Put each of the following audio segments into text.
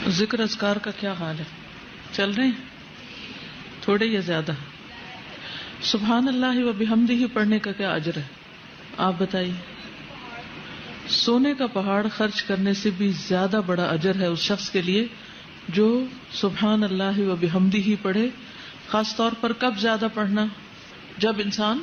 ذکر اذکار کا کیا حال ہے؟ چل رہے ہیں تھوڑے یا زیادہ؟ سبحان اللہ و بحمدہ پڑھنے کا کیا اجر ہے آپ بتائیے؟ سونے کا پہاڑ خرچ کرنے سے بھی زیادہ بڑا اجر ہے اس شخص کے لیے جو سبحان اللہ و بحمدہ پڑھے. خاص طور پر کب زیادہ پڑھنا؟ جب انسان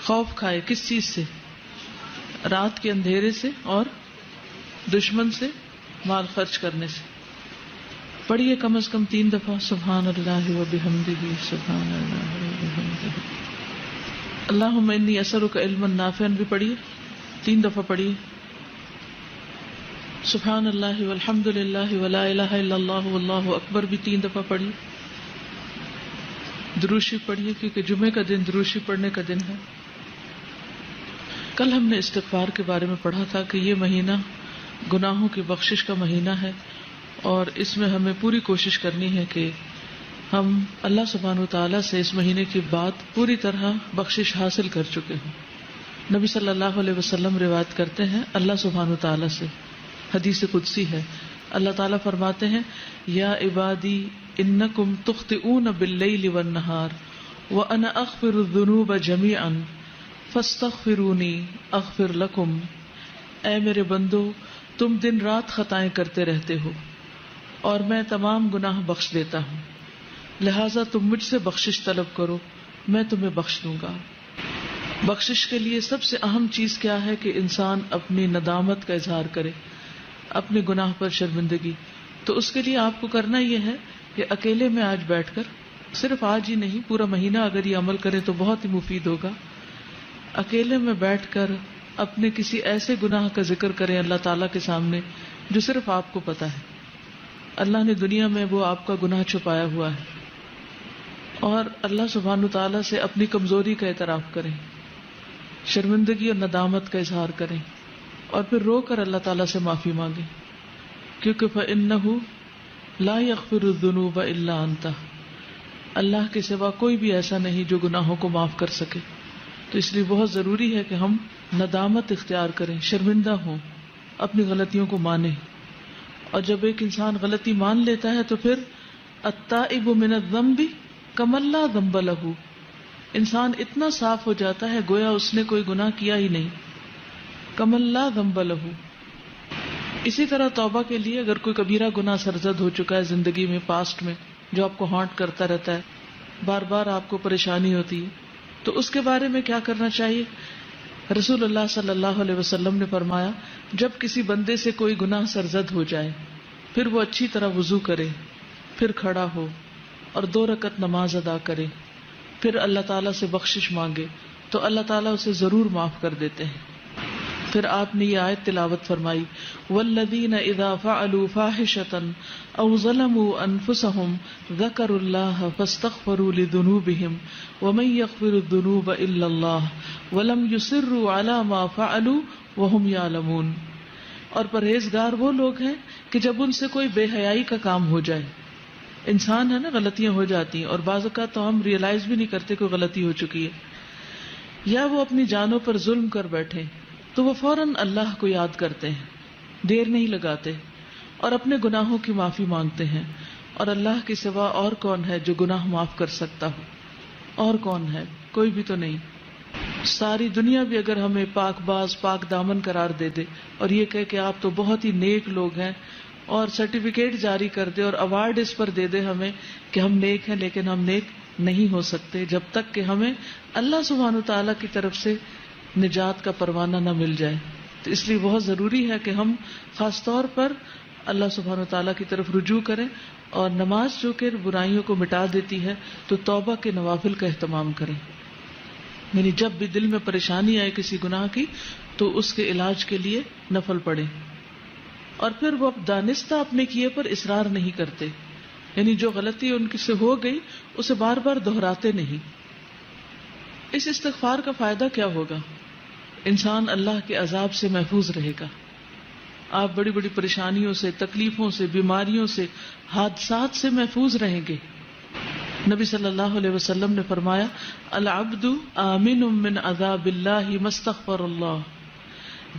خوف کھائے. کس چیز سے؟ رات کے اندھیرے سے اور دشمن سے مال خرچ کرنے سے. پڑھیے کم از کم 3 دفعہ سبحان اللہ و بحمدہ سبحان اللہ و بحمدہ. اللہم انی اسألک علما نافعا بھی پڑھیے 3 دفعہ پڑھیے. سبحان اللہ والحمد للہ ولا الہ الا اللہ واللہ اکبر بھی 3 دفعہ پڑھیے. دروشی پڑھیے کیونکہ جمعے کا دن دروشی پڑھنے کا دن ہے. کل ہم نے استغفار کے بارے میں پڑھا تھا کہ یہ مہینہ گناہوں کی بخشش کا مہینہ ہے اور اس میں ہمیں پوری کوشش کرنی ہے کہ ہم اللہ سبحانہ وتعالیٰ سے اس مہینے کی بات پوری طرح بخشش حاصل کر چکے ہوں. نبی صلی اللہ علیہ وسلم روایت کرتے ہیں اللہ سبحانہ وتعالیٰ سے، حدیث قدسی ہے، اللہ تعالیٰ فرماتے ہیں یا عبادی انکم تخطئون باللیل والنہار وانا اغفر الذنوب جمیعا فاستغفرونی اغفر لکم. اے میرے بندو تم دن رات خطائیں کرتے رہتے ہو اور میں تمام گناہ بخش دیتا ہوں، لہٰذا تم مجھ سے بخشش طلب کرو میں تمہیں بخش دوں گا. بخشش کے لیے سب سے اہم چیز کیا ہے کہ انسان اپنی ندامت کا اظہار کرے، اپنے گناہ پر شرمندگی. تو اس کے لیے آپ کو کرنا یہ ہے کہ اکیلے میں آج بیٹھ کر، صرف آج ہی نہیں پورا مہینہ اگر یہ عمل کریں تو بہت ہی مفید ہوگا. اکیلے میں بیٹھ کر اپنے کسی ایسے گناہ کا ذکر کریں اللہ تعالیٰ کے سامنے جو صرف آپ کو پتا ہے. اللہ نے دنیا میں وہ آپ کا گناہ چھپایا ہوا ہے، اور اللہ سبحانہ تعالیٰ سے اپنی کمزوری کا اعتراف کریں، شرمندگی اور ندامت کا اظہار کریں، اور پھر رو کر اللہ تعالیٰ سے معافی مانگیں، کیونکہ فَإِنَّهُ لَا يَغْفِرُ الذُّنُوبَ إِلَّا أَنْتَ. اللہ کے سوا کوئی بھی ایسا نہیں جو گناہوں کو معاف کر سکے. تو اس لیے بہت ضروری ہے کہ ہم ندامت اختیار کریں، شرمندہ ہوں، اپنی غلطیوں کو مانیں. اور جب ایک انسان غلطی مان لیتا ہے تو پھر التائب من الذنب کمن لا ذنب لہ، انسان اتنا صاف ہو جاتا ہے گویا اس نے کوئی گناہ کیا ہی نہیں. کمن لا ذنب لہ. اسی طرح توبہ کے لیے اگر کوئی کبیرہ گناہ سرزد ہو چکا ہے زندگی میں، پاسٹ میں، جو آپ کو ہانٹ کرتا رہتا ہے، بار بار آپ کو پریشانی ہوتی ہے، تو اس کے بارے میں کیا کرنا چاہیے؟ رسول اللہ صلی اللہ علیہ وسلم نے فرمایا جب کسی بندے سے کوئی گناہ سرزد ہو جائے پھر وہ اچھی طرح وضو کرے، پھر کھڑا ہو اور 2 رکعت نماز ادا کرے، پھر اللہ تعالیٰ سے بخشش مانگے تو اللہ تعالیٰ اسے ضرور معاف کر دیتے ہیں. پھر آپ نے یہ آیت تلاوت فرمائی والذین اذا فعلوا فاحشة او ظلموا انفسهم ذکروا اللہ فاستغفروا لذنوبهم ومن یغفر الذنوب الا اللہ ولم یصروا علی ما فعلوا وهم یعلمون. اور پرہیزگار وہ لوگ ہیں کہ جب ان سے کوئی بے حیائی کا کام ہو جائے، انسان ہے نا، غلطیاں ہو جاتی ہیں اور بعض اوقات تو ہم ریئلائز بھی نہیں کرتے کوئی غلطی ہو چکی ہے، یا وہ اپنی جانوں پر ظلم کر بیٹھے تو وہ فوراً اللہ کو یاد کرتے ہیں، دیر نہیں لگاتے اور اپنے گناہوں کی معافی مانگتے ہیں. اور اللہ کے سوا اور کون ہے جو گناہ معاف کر سکتا ہو؟ اور کون ہے؟ کوئی بھی تو نہیں. ساری دنیا بھی اگر ہمیں پاک باز پاک دامن قرار دے دے اور یہ کہے کہ آپ تو بہت ہی نیک لوگ ہیں، اور سرٹیفکیٹ جاری کر دے اور ایوارڈ اس پر دے دے ہمیں کہ ہم نیک ہیں، لیکن ہم نیک نہیں ہو سکتے جب تک کہ ہمیں اللہ سبحانہ تعالیٰ کی طرف سے نجات کا پروانہ نہ مل جائے. تو اس لیے بہت ضروری ہے کہ ہم خاص طور پر اللہ سبحانہ تعالیٰ کی طرف رجوع کریں، اور نماز جو کہ برائیوں کو مٹا دیتی ہے تو توبہ کے نوافل کا اہتمام کریں. یعنی جب بھی دل میں پریشانی آئے کسی گناہ کی تو اس کے علاج کے لیے نفل پڑھیں، اور پھر وہ دانستہ اپنے کیے پر اصرار نہیں کرتے. یعنی جو غلطی ان سے ہو گئی اسے بار بار دہراتے نہیں. اس استغفار کا فائدہ کیا ہوگا؟ انسان اللہ کے عذاب سے محفوظ رہے گا. آپ بڑی بڑی پریشانیوں سے، تکلیفوں سے، بیماریوں سے، حادثات سے محفوظ رہیں گے. نبی صلی اللہ علیہ وسلم نے فرمایا العبد آمن من عذاب اللہ ما استغفر اللہ.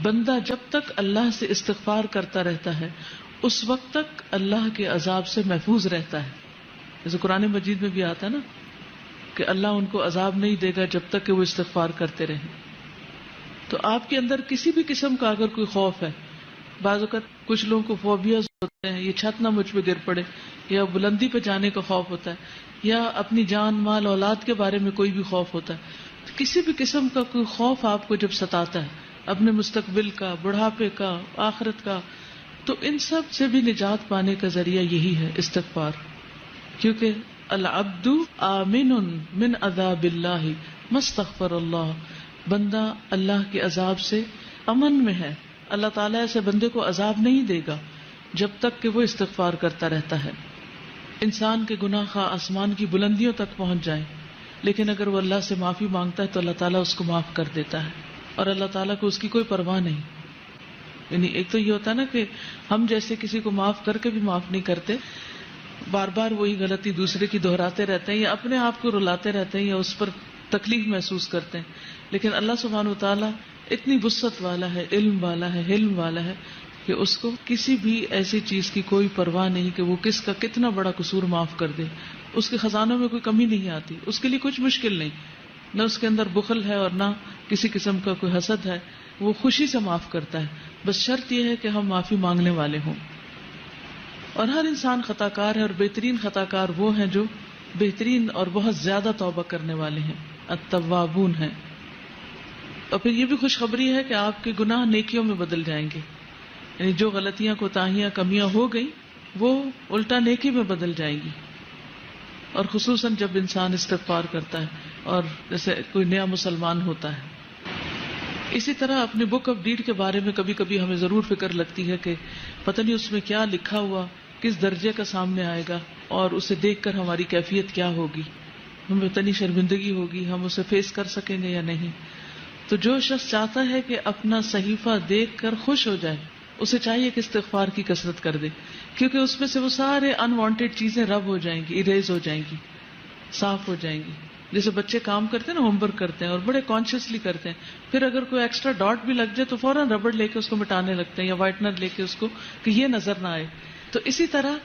بندہ جب تک اللہ سے استغفار کرتا رہتا ہے اس وقت تک اللہ کے عذاب سے محفوظ رہتا ہے. جیسے قرآن مجید میں بھی آتا ہے نا کہ اللہ ان کو عذاب نہیں دے گا جب تک کہ وہ استغفار کرتے رہیں. تو آپ کے اندر کسی بھی قسم کا اگر کوئی خوف ہے، بعض اوقات کچھ لوگوں کو فوبیاز ہوتے ہیں، یہ چھت نہ مجھ پہ گر پڑے، یا بلندی پہ جانے کا خوف ہوتا ہے، یا اپنی جان مال اولاد کے بارے میں کوئی بھی خوف ہوتا ہے. کسی بھی قسم کا کوئی خوف آپ کو جب ستاتا ہے اپنے مستقبل کا، بڑھاپے کا، آخرت کا، تو ان سب سے بھی نجات پانے کا ذریعہ یہی ہے استغفار. کیونکہ العبد آمن من عذاب اللہ ما استغفر اللہ، بندہ اللہ کے عذاب سے امن میں ہے. اللہ تعالیٰ ایسے بندے کو عذاب نہیں دے گا جب تک کہ وہ استغفار کرتا رہتا ہے. انسان کے گناہ خواہ آسمان کی بلندیوں تک پہنچ جائیں، لیکن اگر وہ اللہ سے معافی مانگتا ہے تو اللہ تعالیٰ اس کو معاف کر دیتا ہے، اور اللہ تعالیٰ کو اس کی کوئی پرواہ نہیں. یعنی ایک تو یہ ہوتا ہے نا کہ ہم جیسے کسی کو معاف کر کے بھی معاف نہیں کرتے، بار بار وہی غلطی دوسرے کی دہراتے رہتے ہیں، یا اپنے آپ کو رلاتے رہتے ہیں، یا اس پر تکلیف محسوس کرتے ہیں. لیکن اللہ سبحانہ وتعالیٰ اتنی وسعت والا ہے، علم والا ہے، حلم والا ہے کہ اس کو کسی بھی ایسی چیز کی کوئی پرواہ نہیں کہ وہ کس کا کتنا بڑا قصور معاف کر دے. اس کے خزانوں میں کوئی کمی نہیں آتی، اس کے لیے کچھ مشکل نہیں، نہ اس کے اندر بخل ہے اور نہ کسی قسم کا کوئی حسد ہے. وہ خوشی سے معاف کرتا ہے. بس شرط یہ ہے کہ ہم معافی مانگنے والے ہوں. اور ہر انسان خطا کار ہے، اور بہترین خطا کار وہ ہیں جو بہترین اور بہت زیادہ توبہ کرنے والے ہیں، التوابون ہیں. اور پھر یہ بھی خوشخبری ہے کہ آپ کے گناہ نیکیوں میں بدل جائیں گے. یعنی جو غلطیاں، کوتاہیاں، کمیاں ہو گئی وہ الٹا نیکی میں بدل جائیں گی. اور خصوصاً جب انسان استغفار کرتا ہے اور جیسے کوئی نیا مسلمان ہوتا ہے. اسی طرح اپنے بک آف ڈیڈ کے بارے میں کبھی کبھی ہمیں ضرور فکر لگتی ہے کہ پتہ نہیں اس میں کیا لکھا ہوا کس درجے کا سامنے آئے گا، اور اسے دیکھ کر ہماری کیفیت کیا ہوگی، ہمیں اتنی شرمندگی ہوگی، ہم اسے فیس کر سکیں گے یا نہیں. تو جو شخص چاہتا ہے کہ اپنا صحیفہ دیکھ کر خوش ہو جائے، اسے چاہیے کہ استغفار کی کثرت کر دے، کیونکہ اس میں سے وہ سارے انوانٹیڈ چیزیں رب ہو جائیں گی، اریز ہو جائیں گی، صاف ہو جائیں گی. جیسے بچے کام کرتے ہیں نا، ہوم ورک کرتے ہیں اور بڑے کانشیسلی کرتے ہیں، پھر اگر کوئی ایکسٹرا ڈاٹ بھی لگ جائے تو فوراً ربڑ لے کے اس کو مٹانے لگتے ہیں، یا وائٹنر لے کے اس کو، کہ یہ نظر نہ آئے. تو اسی طرح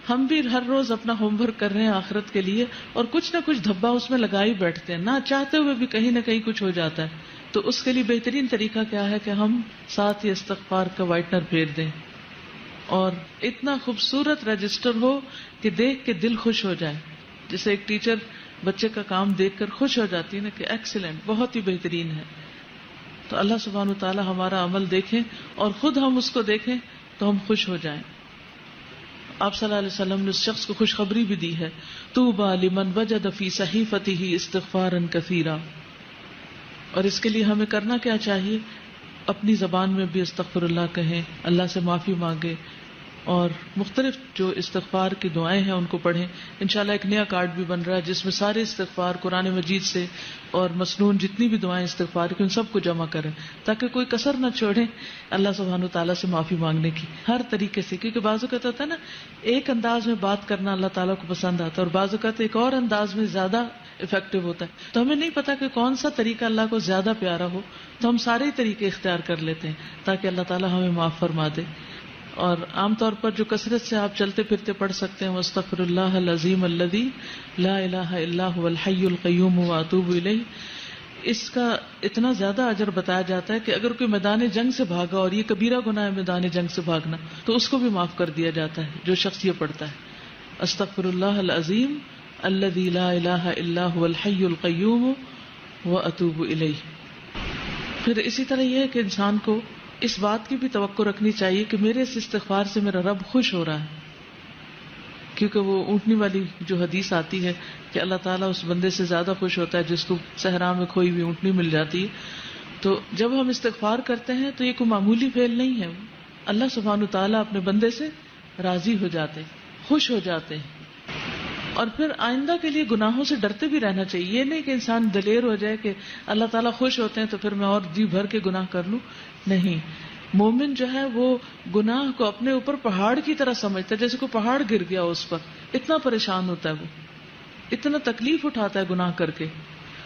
ہم بھی ہر روز اپنا ہوم ورک کر رہے ہیں آخرت کے لیے، اور کچھ نہ کچھ دھبا اس میں لگا ہی بیٹھتے ہیں، نہ چاہتے ہوئے بھی کہیں نہ کہیں کچھ ہو جاتا ہے. تو اس کے لیے بہترین طریقہ کیا ہے کہ ہم ساتھ ہی استغفار کا وائٹنر پھیر دیں، اور اتنا خوبصورت رجسٹر ہو کہ دیکھ کے دل خوش ہو جائے. جیسے ایک ٹیچر بچے کا کام دیکھ کر خوش ہو جاتی ہے نا کہ ایکسیلنٹ، بہت ہی بہترین ہے. تو اللہ سبحانہ وتعالی ہمارا عمل دیکھیں اور خود ہم اس کو دیکھیں تو ہم خوش ہو جائیں. آپ صلی اللہ علیہ وسلم نے اس شخص کو خوشخبری بھی دی ہے، طوبی لمن وجد فی صحیفته استغفارا کثیرا. اور اس کے لیے ہمیں کرنا کیا چاہیے؟ اپنی زبان میں بھی استغفر اللہ کہیں، اللہ سے معافی مانگے، اور مختلف جو استغفار کی دعائیں ہیں ان کو پڑھیں. انشاءاللہ ایک نیا کارڈ بھی بن رہا ہے جس میں سارے استغفار قرآن مجید سے اور مسنون جتنی بھی دعائیں استغفار کی ان سب کو جمع کریں، تاکہ کوئی کسر نہ چھوڑیں اللہ سبحانہ تعالیٰ سے معافی مانگنے کی ہر طریقے سے. کیونکہ بعض اوقات ہوتا ہے نا، ایک انداز میں بات کرنا اللہ تعالیٰ کو پسند آتا ہے، اور بعض اوقات ایک اور انداز میں زیادہ افیکٹو ہوتا ہے. تو ہمیں نہیں پتا کہ کون سا طریقہ اللہ کو زیادہ پیارا ہو، تو ہم سارے طریقے اختیار کر لیتے ہیں تاکہ اللہ تعالیٰ ہمیں معاف فرما دے. اور عام طور پر جو کثرت سے آپ چلتے پھرتے پڑھ سکتے ہیں، واستغفر اللہ العظیم الذی لا الہ الا هو الحی القیوم واتوب الیہ، اس کا اتنا زیادہ اجر بتایا جاتا ہے کہ اگر کوئی میدان جنگ سے بھاگا، اور یہ کبیرہ گناہ ہے میدان جنگ سے بھاگنا، تو اس کو بھی معاف کر دیا جاتا ہے جو شخص یہ پڑھتا ہے، استغفر اللہ العظیم الذی لا الہ الا هو الحی القیوم واتوب الیہ. پھر اسی طرح یہ ہے کہ انسان کو اس بات کی بھی توقع رکھنی چاہیے کہ میرے اس استغفار سے میرا رب خوش ہو رہا ہے. کیونکہ وہ اونٹنی والی جو حدیث آتی ہے کہ اللہ تعالیٰ اس بندے سے زیادہ خوش ہوتا ہے جس کو صحرا میں کھوئی ہوئی اونٹنی مل جاتی ہے. تو جب ہم استغفار کرتے ہیں تو یہ کوئی معمولی فعل نہیں ہے. اللہ سبحانہ تعالیٰ اپنے بندے سے راضی ہو جاتے ہیں، خوش ہو جاتے ہیں. اور پھر آئندہ کے لیے گناہوں سے ڈرتے بھی رہنا چاہیے. یہ نہیں کہ انسان دلیر ہو جائے کہ اللہ تعالیٰ خوش ہوتے ہیں تو پھر میں اور جی بھر کے گناہ کر لوں. نہیں، مومن جو ہے وہ گناہ کو اپنے اوپر پہاڑ کی طرح سمجھتا ہے، جیسے کوئی پہاڑ گر گیا اس پر، اتنا پریشان ہوتا ہے، وہ اتنا تکلیف اٹھاتا ہے گناہ کر کے.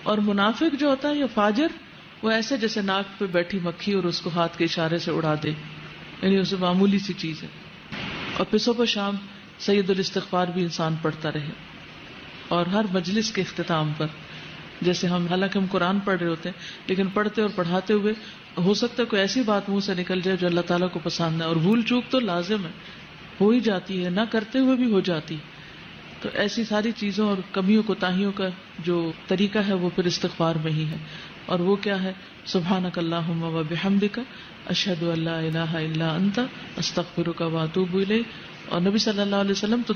اور منافق جو ہوتا ہے یا فاجر، وہ ایسے جیسے ناک پہ بیٹھی مکھی اور اس کو ہاتھ کے اشارے سے اڑا دے، یعنی اسے معمولی سی چیز ہے. اور پھر صبح شام سید الاستغفار بھی انسان پڑھتا رہے، اور ہر مجلس کے اختتام پر، جیسے حالانکہ ہم قرآن پڑھ رہے ہوتے ہیں لیکن پڑھتے اور پڑھاتے ہوئے ہو سکتا ہے کوئی ایسی بات منہ سے نکل جائے جو اللہ تعالیٰ کو پسند ہے، اور بھول چوک تو لازم ہے، ہو ہی جاتی ہے، نہ کرتے ہوئے بھی ہو جاتی. تو ایسی ساری چیزوں اور کمیوں کوتاہیوں کا جو طریقہ ہے وہ پھر استغفار میں ہی ہے. اور وہ کیا ہے؟ سبحانک اللہم و بحمدک اشہد ان لا الہ الا انت استغفرک و اتوب الیک. اور نبی صلی اللہ علیہ وسلم تو